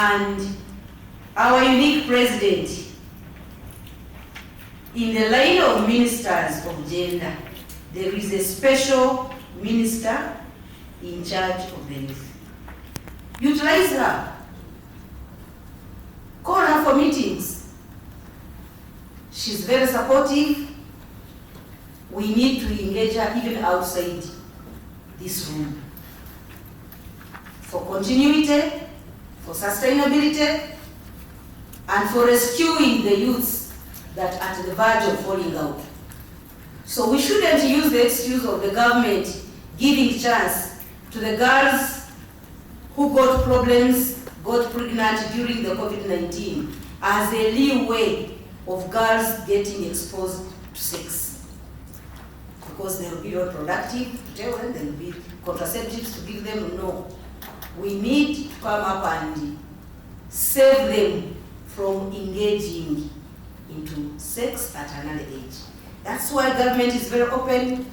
And our unique president, in the line of ministers of gender, there is a special minister in charge of the youth. Utilize her. Call her for meetings. She's very supportive. We need to engage her even outside this room. For continuity, for sustainability, and for rescuing the youths that are at the verge of falling out. So we shouldn't use the excuse of the government giving chance to the girls who got problems, got pregnant during the COVID-19 as a leeway of girls getting exposed to sex. Because they will be not productive to tell them, there will be contraceptives to give them. No. We need to come up and save them from engaging into sex at another age. That's why government is very open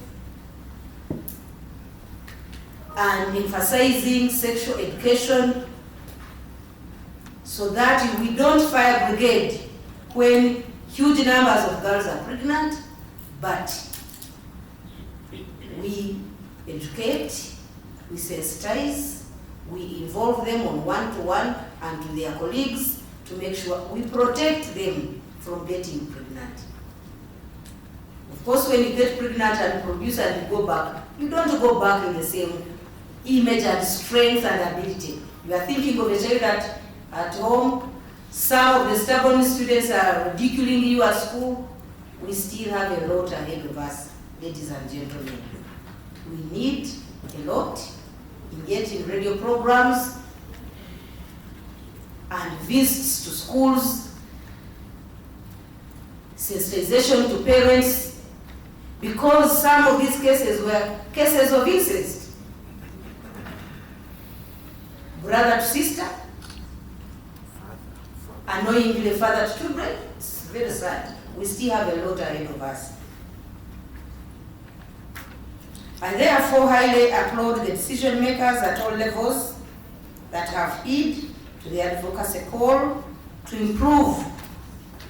and emphasizing sexual education so that we don't fire brigade when huge numbers of girls are pregnant, but we educate, we sensitize, we involve them on one-to-one and to their colleagues to make sure we protect them from getting pregnant. Of course, when you get pregnant and produce and you go back, you don't go back in the same image and strength and ability. You are thinking of a child that at home, some of the stubborn students are ridiculing you at school. We still have a lot ahead of us, ladies and gentlemen. We need a lot in getting radio programs and visits to schools, sensitization to parents, because some of these cases were cases of incest. Brother to sister, annoyingly father to children. It's very sad. We still have a lot ahead of us. I therefore highly applaud the decision makers at all levels that have heed to the advocacy call to improve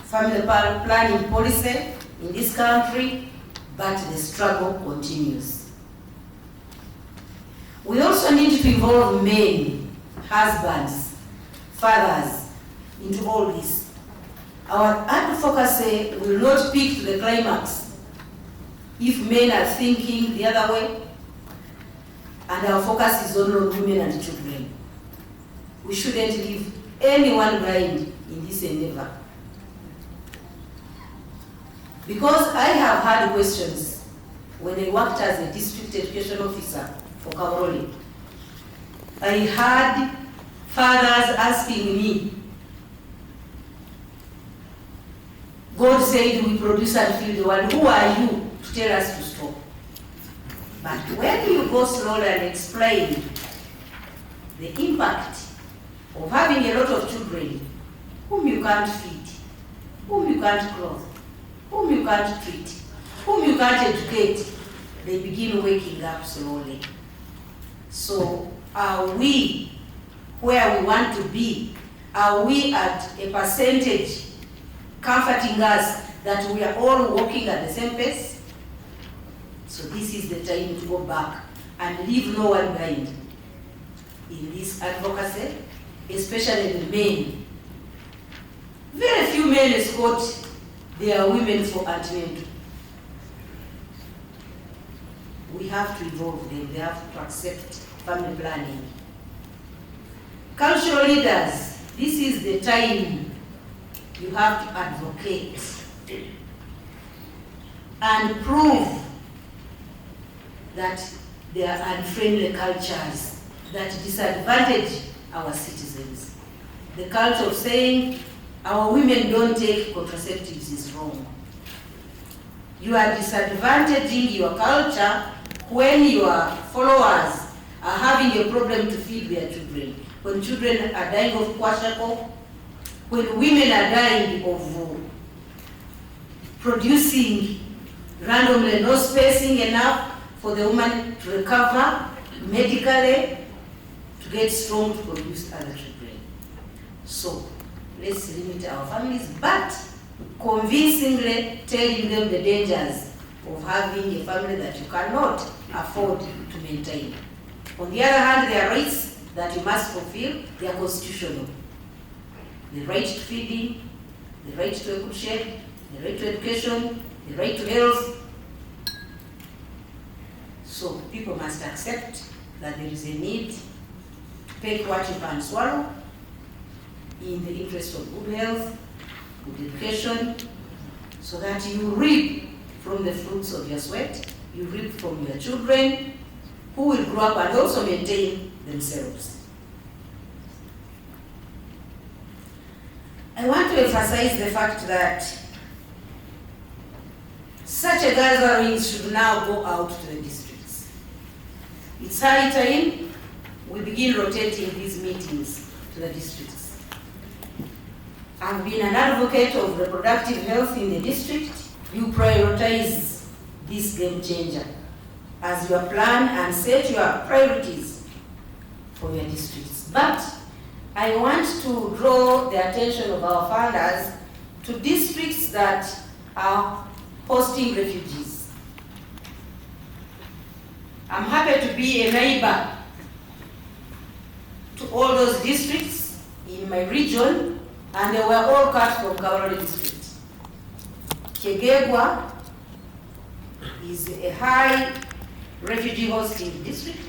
family planning policy in this country, but the struggle continues. We also need to involve men, husbands, fathers into all this. Our advocacy will not peak to the climax if men are thinking the other way, and our focus is only on women and children. We shouldn't leave anyone behind in this endeavor. Because I have had questions when I worked as a district education officer for Kabalore. I had fathers asking me, God said we produce and feed the world. Who are you to tell us to stop? But when you go slowly and explain the impact of having a lot of children whom you can't feed, whom you can't clothe, whom you can't treat, whom you can't educate, they begin waking up slowly. So are we where we want to be? Are we at a percentage comforting us that we are all walking at the same pace? So this is the time to go back and leave no one behind in this advocacy, especially the men. Very few men escort their women for antenatal. We have to involve them. They have to accept family planning. Cultural leaders, this is the time you have to advocate and prove that there are unfriendly cultures that disadvantage our citizens. The culture of saying our women don't take contraceptives is wrong. You are disadvantaging your culture when your followers are having a problem to feed their children. When children are dying of kwashiorkor, when women are dying of producing randomly, no spacing enough for the woman to recover medically, to get strong to produce other children. So let's limit our families, but convincingly telling them the dangers of having a family that you cannot afford to maintain. On the other hand, there are rights that you must fulfill. They are constitutional. The right to feeding, the right to a good shed, the right to education, the right to health. So people must accept that there is a need to take what you can swallow in the interest of good health, good education, so that you reap from the fruits of your sweat, you reap from your children, who will grow up and also maintain themselves. I want to emphasize the fact that such a gathering should now go out to the districts. It's high time we begin rotating these meetings to the districts. I've been an advocate of reproductive health in the district. You prioritize this game changer as your plan and set your priorities for your districts. But I want to draw the attention of our funders to districts that are hosting refugees. I'm happy to be a neighbor to all those districts in my region, and they were all cut from Kabalore district. Kegegwa is a high refugee hosting district.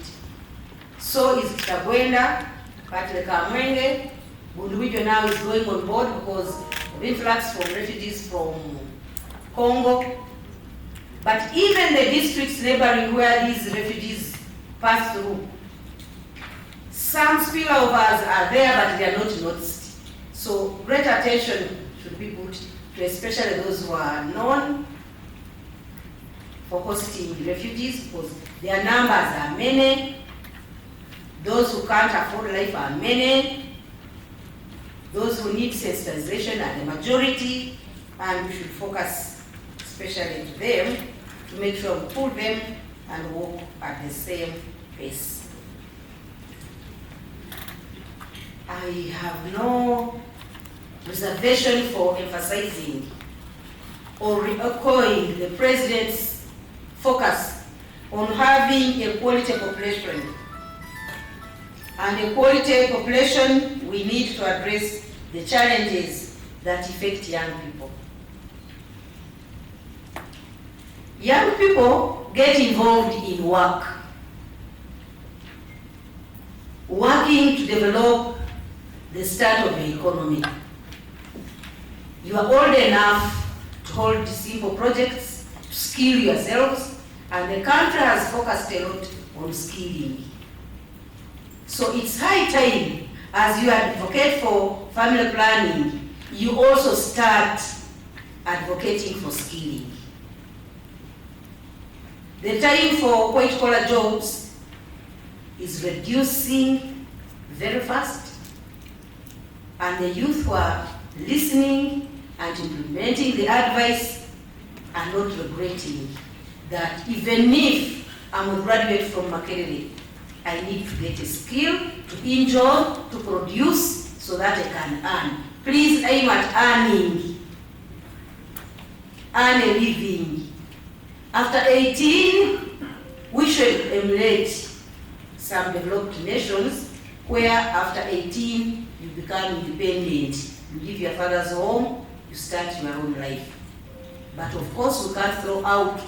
So is Chagwenda, Kamwenge. Bunduwijo now is going on board because of influx from refugees from Congo. But even the districts neighboring where these refugees pass through, some spillovers are there, but they are not noticed. So great attention should be put to especially those who are known for hosting refugees, because their numbers are many. Those who can't afford life are many. Those who need sensitization are the majority, and we should focus especially to them to make sure we pull them and walk at the same pace. I have no reservation for emphasizing or re-echoing the President's focus on having a quality population. And a quality population, we need to address the challenges that affect young people. Young people get involved in work, working to develop the start of the economy. You are old enough to hold simple projects, to skill yourselves, and the country has focused a lot on skilling. So it's high time, as you advocate for family planning, you also start advocating for skilling. The time for white-collar jobs is reducing very fast, and the youth who are listening and implementing the advice are not regretting that even if I'm a graduate from Makerere, I need to get a skill, to enjoy, to produce, so that I can earn. Please aim at earn a living. After 18, we should emulate some developed nations where after 18, you become independent. You leave your father's home, you start your own life. But of course, we can't throw out,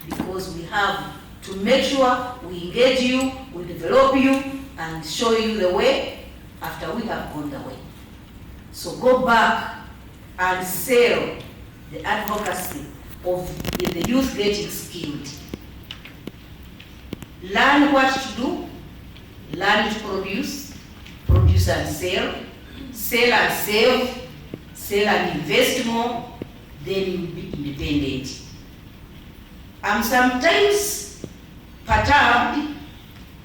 because we have to make sure we engage you, we develop you, and show you the way after we have gone the way. So go back and sell the advocacy of the youth getting skilled. Learn what to do, learn to produce, produce and sell, sell and save, sell and invest more, then you'll be independent. I'm sometimes perturbed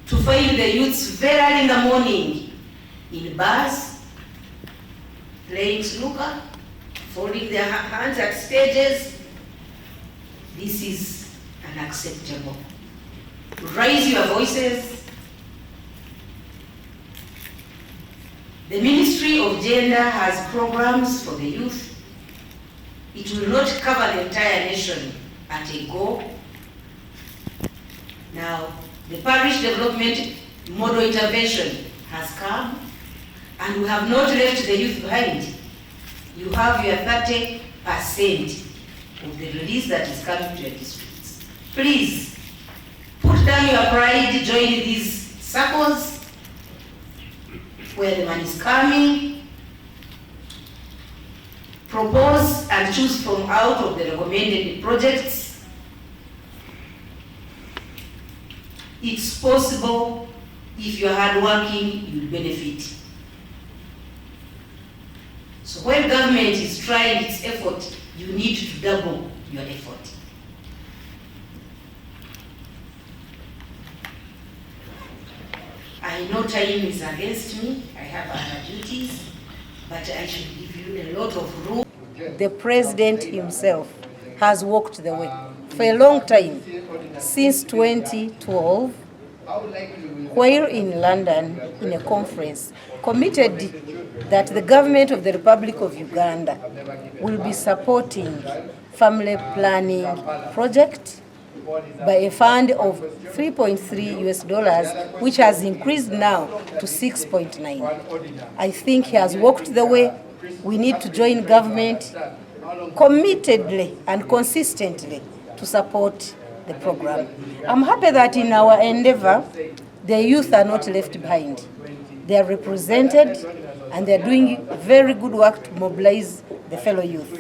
to find the youths very early in the morning in bars, playing snooker, folding their hands at stages. This is unacceptable. Raise your voices. The Ministry of Gender has programs for the youth. It will not cover the entire nation at a go. Now, the parish development model intervention has come, and we have not left the youth behind. You have your 30% of the release that is coming to your districts. Please, put down your pride, join these circles where the money is coming, propose and choose from out of the recommended projects. It's possible. If you're hardworking, you'll benefit. So when government is trying its effort, you need to double your effort. I know time is against me. I have other duties, but I should give you a lot of room. The president himself has walked the way for a long time, since 2012, while in London in a conference, committed that the government of the Republic of Uganda will be supporting family planning project by a fund of $3.3, which has increased now to 6.9. I think he has walked the way. We need to join government committedly and consistently to support the program. I'm happy that in our endeavor, the youth are not left behind. They are represented and they are doing very good work to mobilize the fellow youth.